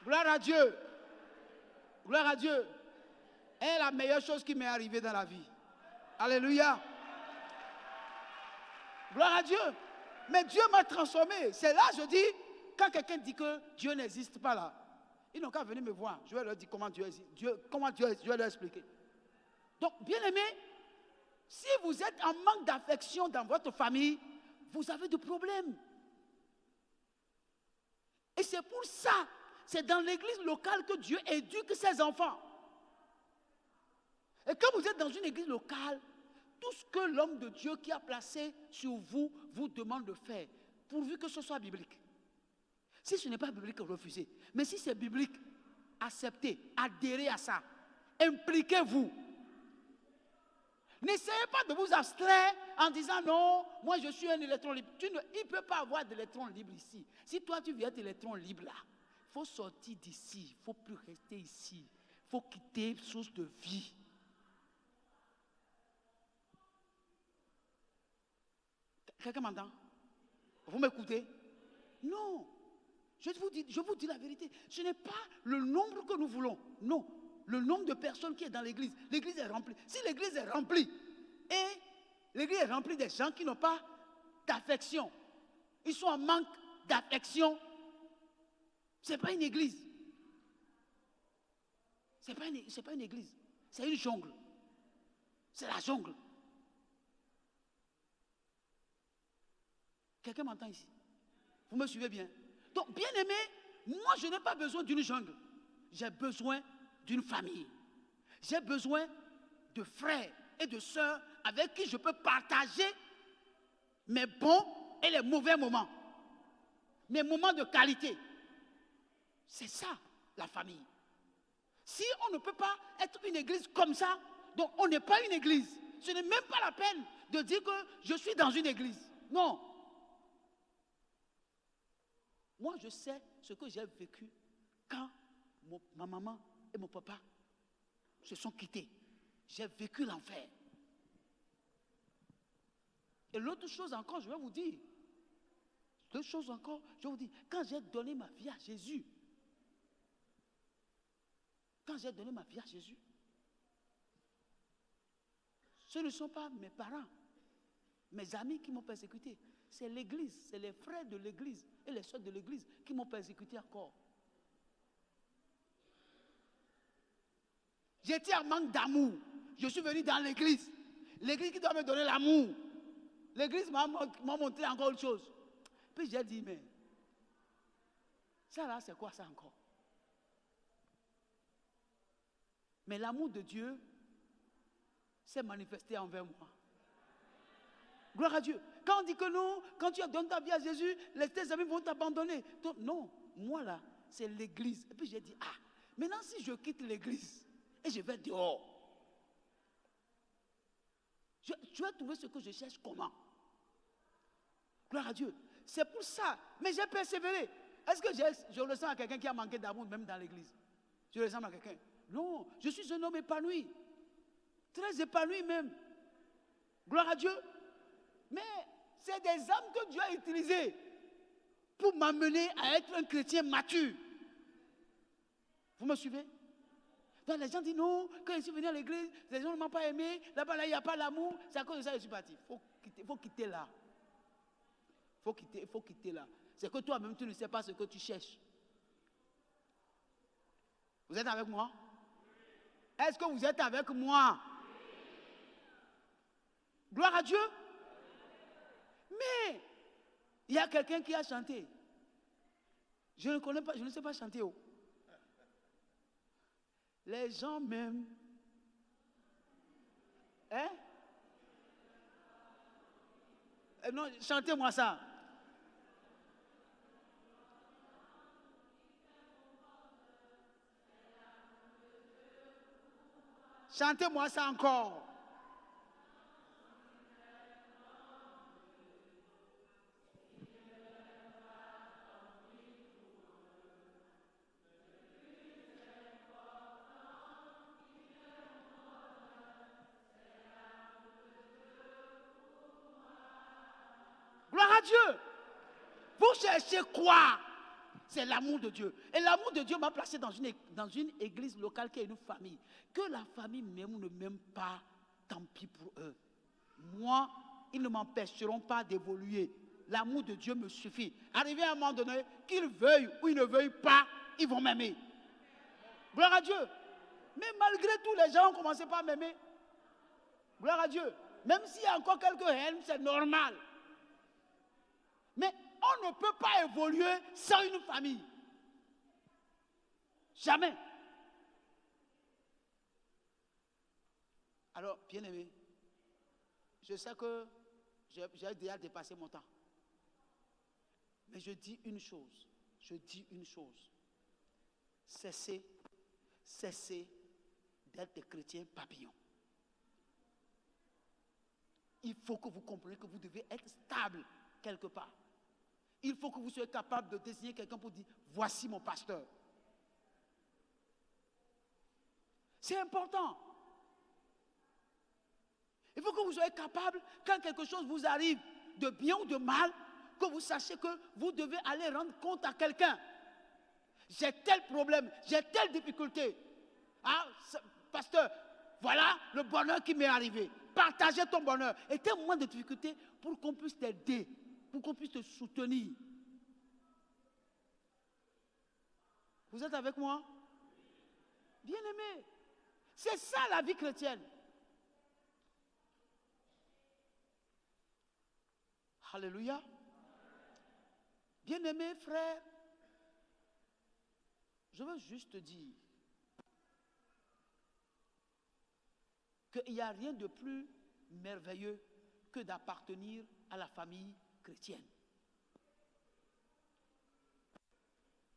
Gloire à Dieu. Gloire à Dieu. est la meilleure chose qui m'est arrivée dans la vie. Alléluia. Gloire à Dieu. Mais Dieu m'a transformé. C'est là, je dis, quand quelqu'un dit que Dieu n'existe pas là, ils n'ont qu'à venir me voir. Je vais leur dire comment Dieu existe. Je vais leur expliquer. Donc, bien aimé, si vous êtes en manque d'affection dans votre famille, vous avez des problèmes. Et c'est pour ça, c'est dans l'église locale que Dieu éduque ses enfants. Et quand vous êtes dans une église locale, tout ce que l'homme de Dieu qui a placé sur vous, vous demande de faire, pourvu que ce soit biblique. Si ce n'est pas biblique, refusez. Mais si c'est biblique, acceptez, adhérez à ça. Impliquez-vous. N'essayez pas de vous abstraire en disant non, moi je suis un électron libre. Il ne peut pas avoir d'électron libre ici. Si toi tu veux être électron libre là, il faut sortir d'ici, il ne faut plus rester ici. Il faut quitter source de vie. Quelqu'un m'entend? Vous m'écoutez? Non. Je vous dis la vérité. Ce n'est pas le nombre que nous voulons. Non. Le nombre de personnes qui est dans l'église. L'église est remplie. Si l'église est remplie, et l'église est remplie des gens qui n'ont pas d'affection, ils sont en manque d'affection, ce n'est pas une église. Ce n'est pas une église. C'est une jungle. C'est la jungle. Quelqu'un m'entend ici? Vous me suivez bien? Donc, bien aimé, moi je n'ai pas besoin d'une jungle. J'ai besoin d'une famille. J'ai besoin de frères et de sœurs avec qui je peux partager mes bons et les mauvais moments. Mes moments de qualité. C'est ça, la famille. Si on ne peut pas être une église comme ça, donc on n'est pas une église. Ce n'est même pas la peine de dire que je suis dans une église. Non. Moi, je sais ce que j'ai vécu quand ma maman et mon papa se sont quittés. J'ai vécu l'enfer. Et l'autre chose encore, je vais vous dire. Deux choses encore, je vais vous dire. Quand j'ai donné ma vie à Jésus, ce ne sont pas mes parents Mes amis qui m'ont persécuté, c'est l'église, c'est les frères de l'église et les soeurs de l'église qui m'ont persécuté encore. J'étais en manque d'amour. Je suis venu dans l'église. L'église qui doit me donner l'amour. L'église m'a montré encore autre chose. Puis j'ai dit, mais ça là, c'est quoi ça encore? Mais l'amour de Dieu s'est manifesté envers moi. Gloire à Dieu. Quand on dit que non, quand tu donnes ta vie à Jésus, tes amis vont t'abandonner. Non, moi là, c'est l'église. Et puis j'ai dit, maintenant si je quitte l'église et je vais dehors, je vais trouver ce que je cherche comment? Gloire à Dieu. C'est pour ça. Mais j'ai persévéré. Est-ce que je ressemble à quelqu'un qui a manqué d'amour même dans l'église? Je ressemble à quelqu'un? Non, je suis un homme épanoui. Très épanoui même. Gloire à Dieu. Mais c'est des âmes que Dieu a utilisées pour m'amener à être un chrétien mature. Vous me suivez? Donc les gens disent non, quand je suis venu à l'église, les gens ne m'ont pas aimé, là-bas là, il n'y a pas l'amour, c'est à cause de ça que je suis parti. Il faut quitter là. Il faut quitter là. C'est que toi-même, tu ne sais pas ce que tu cherches. Vous êtes avec moi? Est-ce que vous êtes avec moi? Gloire à Dieu. Mais il y a quelqu'un qui a chanté. Je ne connais pas, je ne sais pas chanter. Oh. Les gens m'aiment. Hein? Non, chantez-moi ça. Chantez-moi ça encore. Gloire à Dieu. Vous cherchez quoi? C'est l'amour de Dieu. Et l'amour de Dieu m'a placé dans une église locale qui est une famille. Que la famille m'aime ou ne m'aime pas, tant pis pour eux. Moi, ils ne m'empêcheront pas d'évoluer. L'amour de Dieu me suffit. Arrivé à un moment donné, qu'ils veuillent ou ils ne veuillent pas, ils vont m'aimer. Gloire à Dieu. Mais malgré tout, les gens ont commencé par m'aimer. Gloire à Dieu. Même s'il y a encore quelques haines, c'est normal. Mais on ne peut pas évoluer sans une famille. Jamais. Alors, bien aimé, je sais que j'ai déjà dépassé mon temps. Mais je dis une chose. Cessez d'être des chrétiens papillons. Il faut que vous compreniez que vous devez être stable quelque part. Il faut que vous soyez capable de désigner quelqu'un pour dire, voici mon pasteur. C'est important. Il faut que vous soyez capable, quand quelque chose vous arrive, de bien ou de mal, que vous sachiez que vous devez aller rendre compte à quelqu'un. J'ai tel problème, j'ai telle difficulté. Ah, pasteur, voilà le bonheur qui m'est arrivé. Partagez ton bonheur. Et tel moment de difficulté pour qu'on puisse t'aider, pour qu'on puisse te soutenir. Vous êtes avec moi? Bien-aimé, c'est ça la vie chrétienne. Alléluia. Bien-aimé frère, je veux juste te dire qu'il n'y a rien de plus merveilleux que d'appartenir à la famille chrétienne.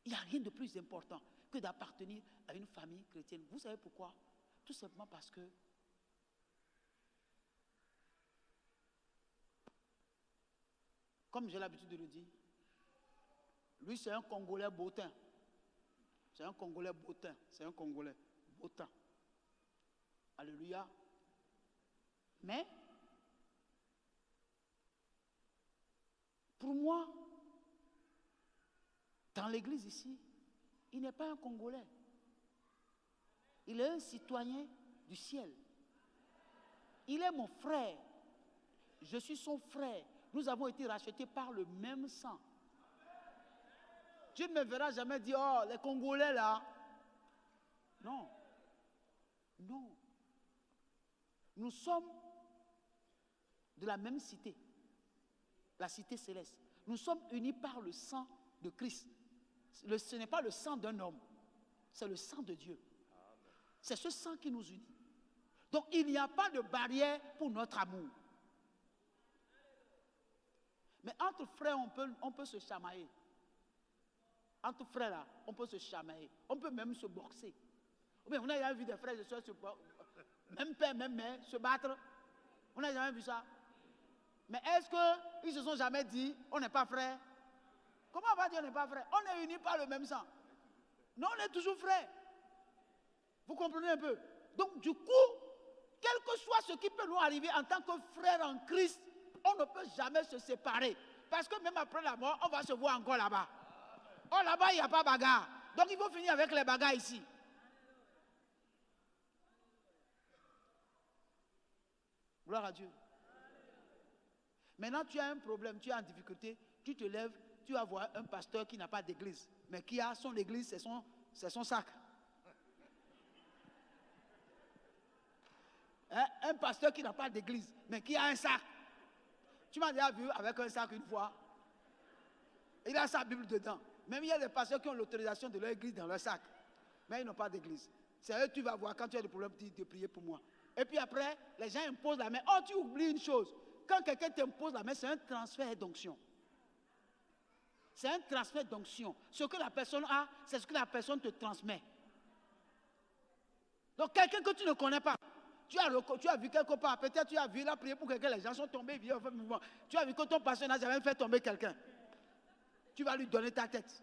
Il n'y a rien de plus important que d'appartenir à une famille chrétienne. Vous savez pourquoi? Tout simplement parce que comme j'ai l'habitude de le dire, lui c'est un Congolais bottin. C'est un Congolais bottin. C'est un Congolais bottin. Alléluia. Mais, pour moi, dans l'église ici, il n'est pas un Congolais. Il est un citoyen du ciel. Il est mon frère. Je suis son frère. Nous avons été rachetés par le même sang. Tu ne me verras jamais dire, oh, les Congolais là. Non. Non. Nous sommes de la même cité. La cité céleste. Nous sommes unis par le sang de Christ. Ce n'est pas le sang d'un homme. C'est le sang de Dieu. C'est ce sang qui nous unit. Donc il n'y a pas de barrière pour notre amour. Mais entre frères, on peut se chamailler. Entre frères, là, on peut se chamailler. On peut même se boxer. Mais on a jamais vu des frères et sœurs se même père, même mère, se battre. On n'a jamais vu ça. Mais est-ce qu'ils se sont jamais dit, on n'est pas frères? Comment on va dire on n'est pas frères? On est unis par le même sang. Non, on est toujours frères. Vous comprenez un peu? Donc du coup, quel que soit ce qui peut nous arriver en tant que frères en Christ, on ne peut jamais se séparer. Parce que même après la mort, on va se voir encore là-bas. Oh, là-bas, il n'y a pas bagarre. Donc il faut finir avec les bagarres ici. Gloire à Dieu. Maintenant, tu as un problème, tu es en difficulté, tu te lèves, tu vas voir un pasteur qui n'a pas d'église, mais qui a son église, c'est son sac. Hein? Un pasteur qui n'a pas d'église, mais qui a un sac. Tu m'as déjà vu avec un sac une fois. Il a sa Bible dedans. Même il y a des pasteurs qui ont l'autorisation de leur église dans leur sac, mais ils n'ont pas d'église. C'est eux que tu vas voir quand tu as des problèmes de prier pour moi. Et puis après, les gens imposent la main. Oh, tu oublies une chose. Quand quelqu'un t'impose la main, c'est un transfert d'onction. C'est un transfert d'onction. Ce que la personne a, c'est ce que la personne te transmet. Donc quelqu'un que tu ne connais pas, tu as vu quelque part, peut-être tu as vu, il a prié pour quelqu'un, les gens sont tombés, tu as vu que ton pasteur n'a jamais fait tomber quelqu'un. Tu vas lui donner ta tête.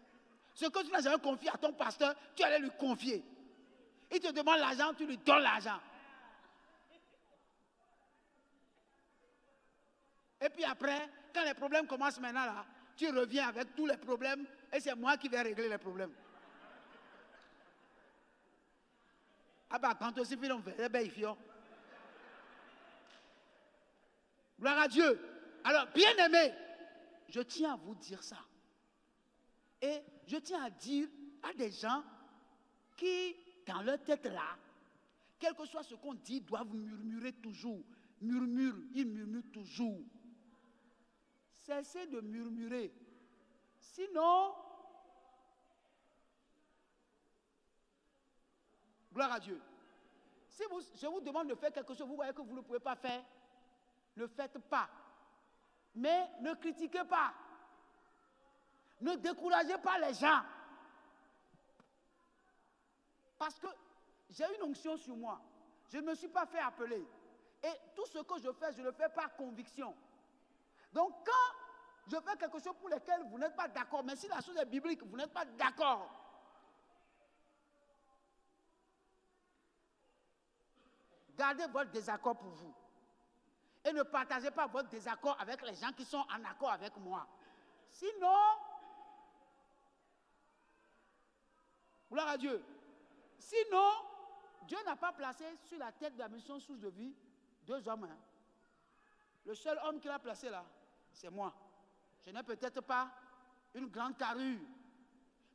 Ce que tu n'as jamais confié à ton pasteur, tu allais lui confier. Il te demande l'argent, tu lui donnes l'argent. Et puis après, quand les problèmes commencent maintenant là, tu reviens avec tous les problèmes et c'est moi qui vais régler les problèmes. Ah bah quand aussi on fait, ben il faut. Gloire à Dieu. Alors, bien aimé, je tiens à vous dire ça. Et je tiens à dire à des gens qui, dans leur tête là, quel que soit ce qu'on dit, doivent murmurer toujours. Ils murmurent toujours. Cessez de murmurer. Sinon, gloire à Dieu. Si je vous demande de faire quelque chose, vous voyez que vous ne pouvez pas faire, ne faites pas. Mais ne critiquez pas. Ne découragez pas les gens. Parce que j'ai une onction sur moi. Je ne me suis pas fait appeler. Et tout ce que je fais, je le fais par conviction. Donc quand je fais quelque chose pour lequel vous n'êtes pas d'accord, mais si la chose est biblique, vous n'êtes pas d'accord, gardez votre désaccord pour vous. Et ne partagez pas votre désaccord avec les gens qui sont en accord avec moi. Sinon, gloire à Dieu. Sinon, Dieu n'a pas placé sur la tête de la mission source de vie 2 hommes. Hein. Le seul homme qu'il a placé là, c'est moi. Je n'ai peut-être pas une grande carrure,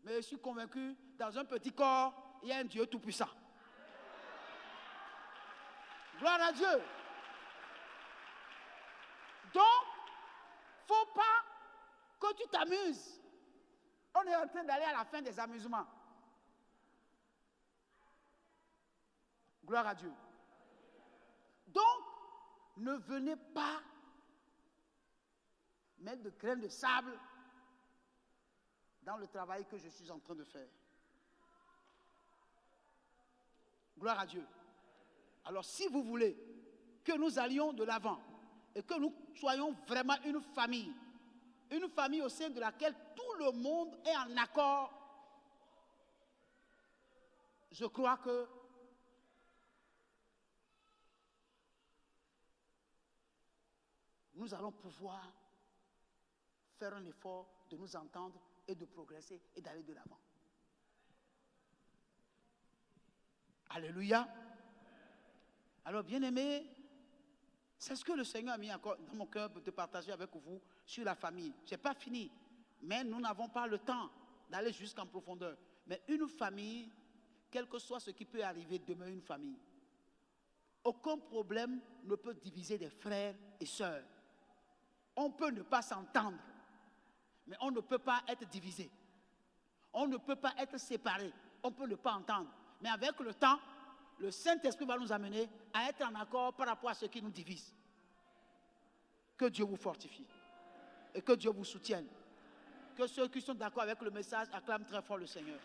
mais je suis convaincu, dans un petit corps, il y a un Dieu tout-puissant. Gloire à Dieu. Donc, il ne faut pas que tu t'amuses. On est en train d'aller à la fin des amusements. Gloire à Dieu. Donc, ne venez pas mettre de graines de sable dans le travail que je suis en train de faire. Gloire à Dieu. Alors, si vous voulez que nous allions de l'avant et que nous soyons vraiment une famille au sein de laquelle tout le monde est en accord, je crois que nous allons pouvoir faire un effort de nous entendre et de progresser et d'aller de l'avant. Alléluia. Alors, bien-aimés, C'est ce que le Seigneur a mis encore dans mon cœur de partager avec vous sur la famille. Je n'ai pas fini, mais nous n'avons pas le temps d'aller jusqu'en profondeur. Mais une famille, quel que soit ce qui peut arriver, demeure une famille. Aucun problème ne peut diviser des frères et sœurs. On peut ne pas s'entendre, mais on ne peut pas être divisé. On ne peut pas être séparé. On peut ne pas entendre. Mais avec le temps, le Saint-Esprit va nous amener à être en accord par rapport à ce qui nous divise. Que Dieu vous fortifie et que Dieu vous soutienne. Que ceux qui sont d'accord avec le message acclament très fort le Seigneur.